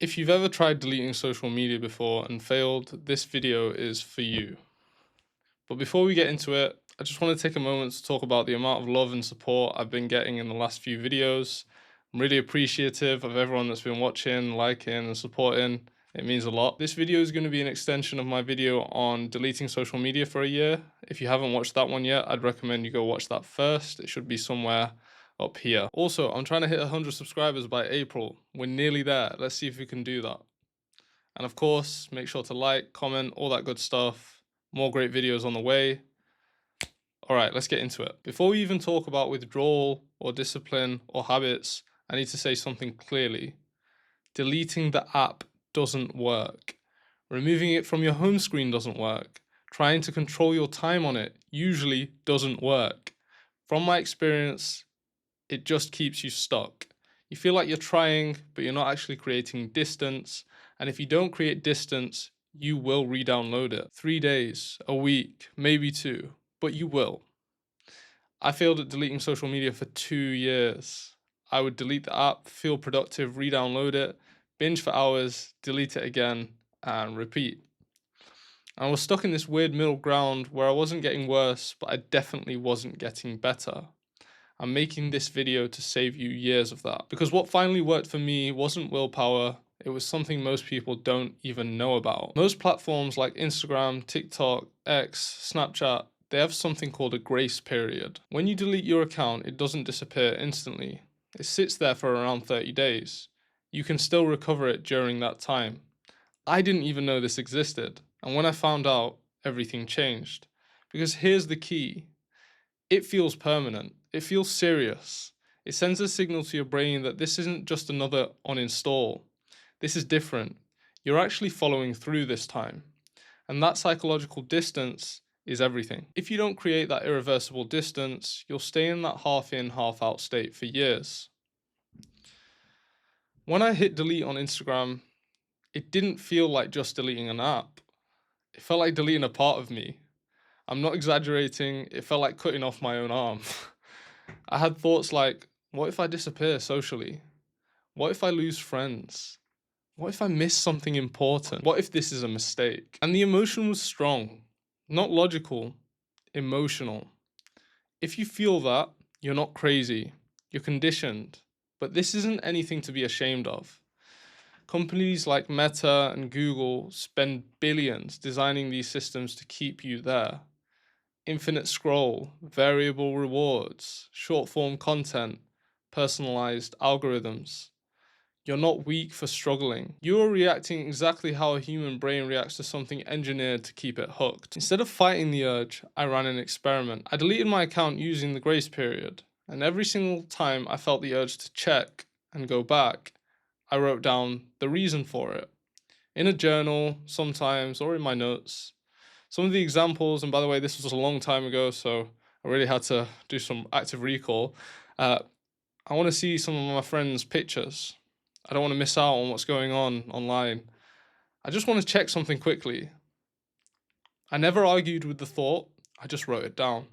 If you've ever tried deleting social media before and failed, this video is for you. But before we get into it, I just want to take a moment to talk about the amount of love and support I've been getting in the last few videos. I'm really appreciative of everyone that's been watching, liking, and supporting. It means a lot. This video is going to be an extension of my video on deleting social media for a year. If you haven't watched that one yet, I'd recommend you go watch that first. It should be somewhere up here. Also, I'm trying to hit 100 subscribers by April. We're nearly there. Let's see if we can do that. And of course, make sure to like, comment, all that good stuff. More great videos on the way. All right, let's get into it. Before we even talk about withdrawal or discipline or habits, I need to say something clearly. Deleting the app doesn't work. Removing it from your home screen doesn't work. Trying to control your time on it usually doesn't work. From my experience, it just keeps you stuck. You feel like you're trying, but you're not actually creating distance. And if you don't create distance, you will re-download it. 3 days, a week, maybe 2, but you will. I failed at deleting social media for 2 years. I would delete the app, feel productive, re-download it, binge for hours, delete it again, and repeat. And I was stuck in this weird middle ground where I wasn't getting worse, but I definitely wasn't getting better. I'm making this video to save you years of that. Because what finally worked for me wasn't willpower, it was something most people don't even know about. Most platforms like Instagram, TikTok, X, Snapchat, they have something called a grace period. When you delete your account, it doesn't disappear instantly. It sits there for around 30 days. You can still recover it during that time. I didn't even know this existed, and when I found out, everything changed. Because here's the key. It feels permanent. It feels serious. It sends a signal to your brain that this isn't just another uninstall. This is different. You're actually following through this time. And that psychological distance is everything. If you don't create that irreversible distance, you'll stay in that half in, half out state for years. When I hit delete on Instagram, it didn't feel like just deleting an app. It felt like deleting a part of me. I'm not exaggerating, it felt like cutting off my own arm. I had thoughts like, what if I disappear socially? What if I lose friends? What if I miss something important? What if this is a mistake? And the emotion was strong, not logical, emotional. If you feel that, you're not crazy, you're conditioned. But this isn't anything to be ashamed of. Companies like Meta and Google spend billions designing these systems to keep you there. Infinite scroll, variable rewards, short form content, personalized algorithms. You're not weak for struggling. You are reacting exactly how a human brain reacts to something engineered to keep it hooked. Instead of fighting the urge, I ran an experiment. I deleted my account using the grace period, and every single time I felt the urge to check and go back, I wrote down the reason for it. In a journal, sometimes, or in my notes. Some of the examples, and by the way, this was a long time ago, so I really had to do some active recall. I want to see some of my friends' pictures. I don't want to miss out on what's going on online. I just want to check something quickly. I never argued with the thought, I just wrote it down.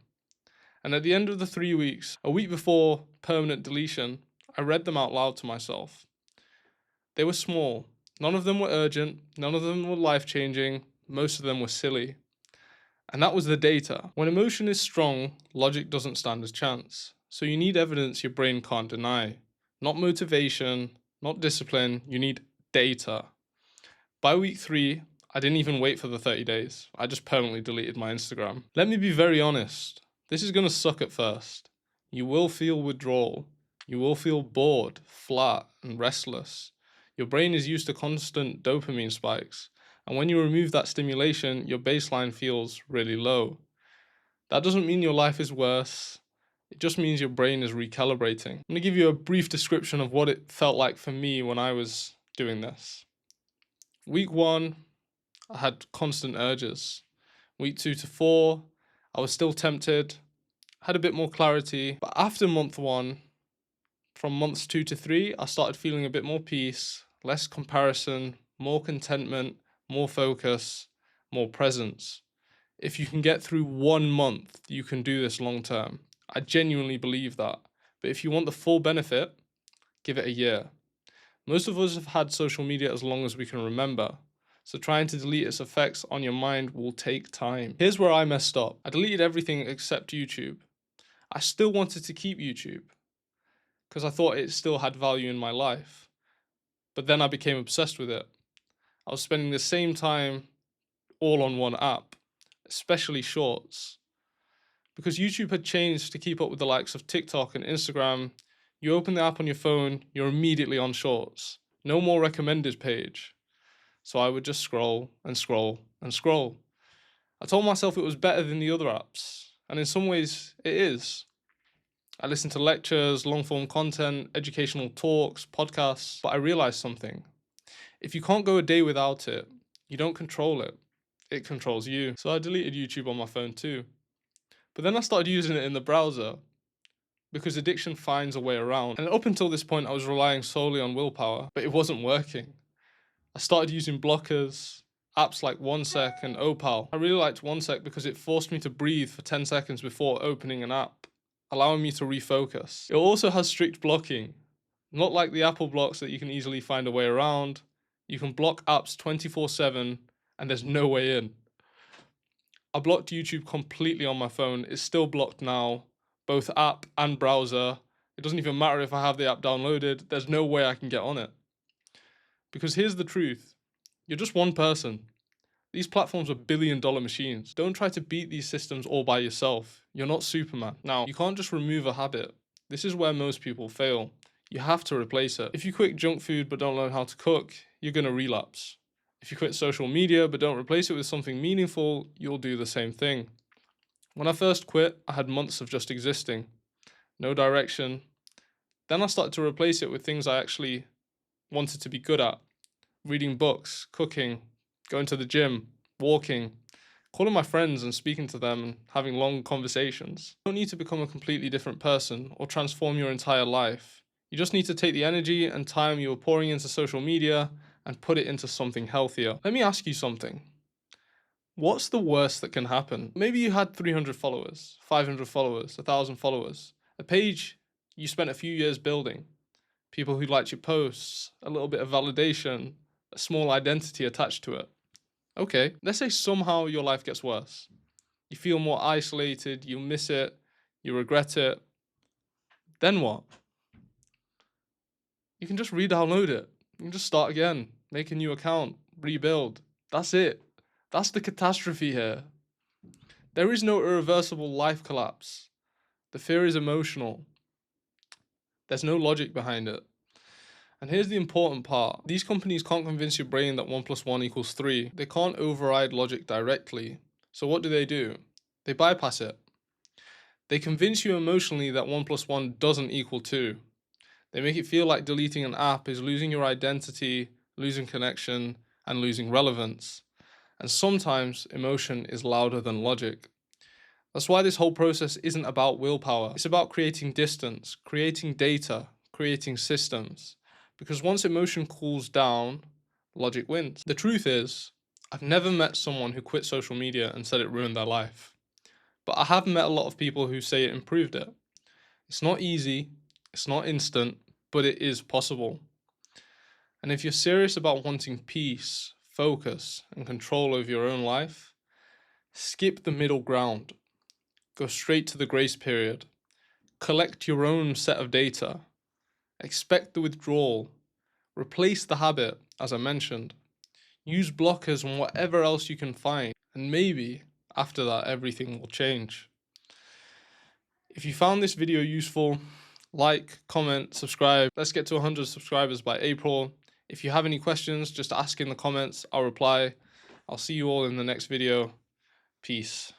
And at the end of the 3 weeks, a week before permanent deletion, I read them out loud to myself. They were small. None of them were urgent. None of them were life-changing. Most of them were silly. And that was the data. When emotion is strong, logic doesn't stand a chance. So you need evidence your brain can't deny. Not motivation, not discipline, you need data. By week 3, I didn't even wait for the 30 days. I just permanently deleted my Instagram. Let me be very honest. This is gonna suck at first. You will feel withdrawal. You will feel bored, flat, and restless. Your brain is used to constant dopamine spikes. And when you remove that stimulation, your baseline feels really low. That doesn't mean your life is worse. It just means your brain is recalibrating. I'm going to give you a brief description of what it felt like for me when I was doing this. Week 1, I had constant urges. Week 2 to 4, I was still tempted, had a bit more clarity. But after month 1, from months 2 to 3, I started feeling a bit more peace, less comparison, more contentment, more focus, more presence. If you can get through 1 month, you can do this long term. I genuinely believe that. But if you want the full benefit, give it a year. Most of us have had social media as long as we can remember, so trying to delete its effects on your mind will take time. Here's where I messed up. I deleted everything except YouTube. I still wanted to keep YouTube because I thought it still had value in my life, but then I became obsessed with it. I was spending the same time all on one app, especially shorts. Because YouTube had changed to keep up with the likes of TikTok and Instagram, you open the app on your phone, you're immediately on shorts. No more recommended page. So I would just scroll and scroll and scroll. I told myself it was better than the other apps, and in some ways it is. I listened to lectures, long form content, educational talks, podcasts, but I realized something. If you can't go a day without it, you don't control it. It controls you. So I deleted YouTube on my phone too. But then I started using it in the browser because addiction finds a way around. And up until this point, I was relying solely on willpower, but it wasn't working. I started using blockers, apps like OneSec and Opal. I really liked OneSec because it forced me to breathe for 10 seconds before opening an app, allowing me to refocus. It also has strict blocking, not like the Apple blocks that you can easily find a way around. You can block apps 24/7 and there's no way in. I blocked YouTube completely on my phone. It's still blocked now, both app and browser. It doesn't even matter if I have the app downloaded. There's no way I can get on it. Because here's the truth. You're just one person. These platforms are billion-dollar machines. Don't try to beat these systems all by yourself. You're not Superman. Now, you can't just remove a habit. This is where most people fail. You have to replace it. If you quit junk food but don't learn how to cook, you're going to relapse. If you quit social media but don't replace it with something meaningful, you'll do the same thing. When I first quit, I had months of just existing. No direction. Then I started to replace it with things I actually wanted to be good at. Reading books, cooking, going to the gym, walking, calling my friends and speaking to them and having long conversations. You don't need to become a completely different person or transform your entire life. You just need to take the energy and time you were pouring into social media and put it into something healthier. Let me ask you something. What's the worst that can happen? Maybe you had 300 followers, 500 followers, 1,000 followers, a page you spent a few years building, people who liked your posts, a little bit of validation, a small identity attached to it. Okay, let's say somehow your life gets worse. You feel more isolated, you miss it, you regret it. Then what? You can just re-download it. You can just start again, make a new account, rebuild. That's it. That's the catastrophe here. There is no irreversible life collapse. The fear is emotional. There's no logic behind it. And here's the important part. These companies can't convince your brain that 1 plus 1 equals 3. They can't override logic directly. So what do? They bypass it. They convince you emotionally that 1 plus 1 doesn't equal 2. They make it feel like deleting an app is losing your identity, losing connection, and losing relevance. And sometimes emotion is louder than logic. That's why this whole process isn't about willpower. It's about creating distance, creating data, creating systems. Because once emotion cools down, logic wins. The truth is, I've never met someone who quit social media and said it ruined their life. But I have met a lot of people who say it improved it. It's not easy, it's not instant, but it is possible. And if you're serious about wanting peace, focus, and control over your own life, skip the middle ground. Go straight to the grace period. Collect your own set of data. Expect the withdrawal. Replace the habit, as I mentioned. Use blockers and whatever else you can find. And maybe, after that, everything will change. If you found this video useful, like, comment, subscribe. Let's get to 100 subscribers by April. If you have any questions, just ask in the comments. I'll reply. I'll see you all in the next video. Peace.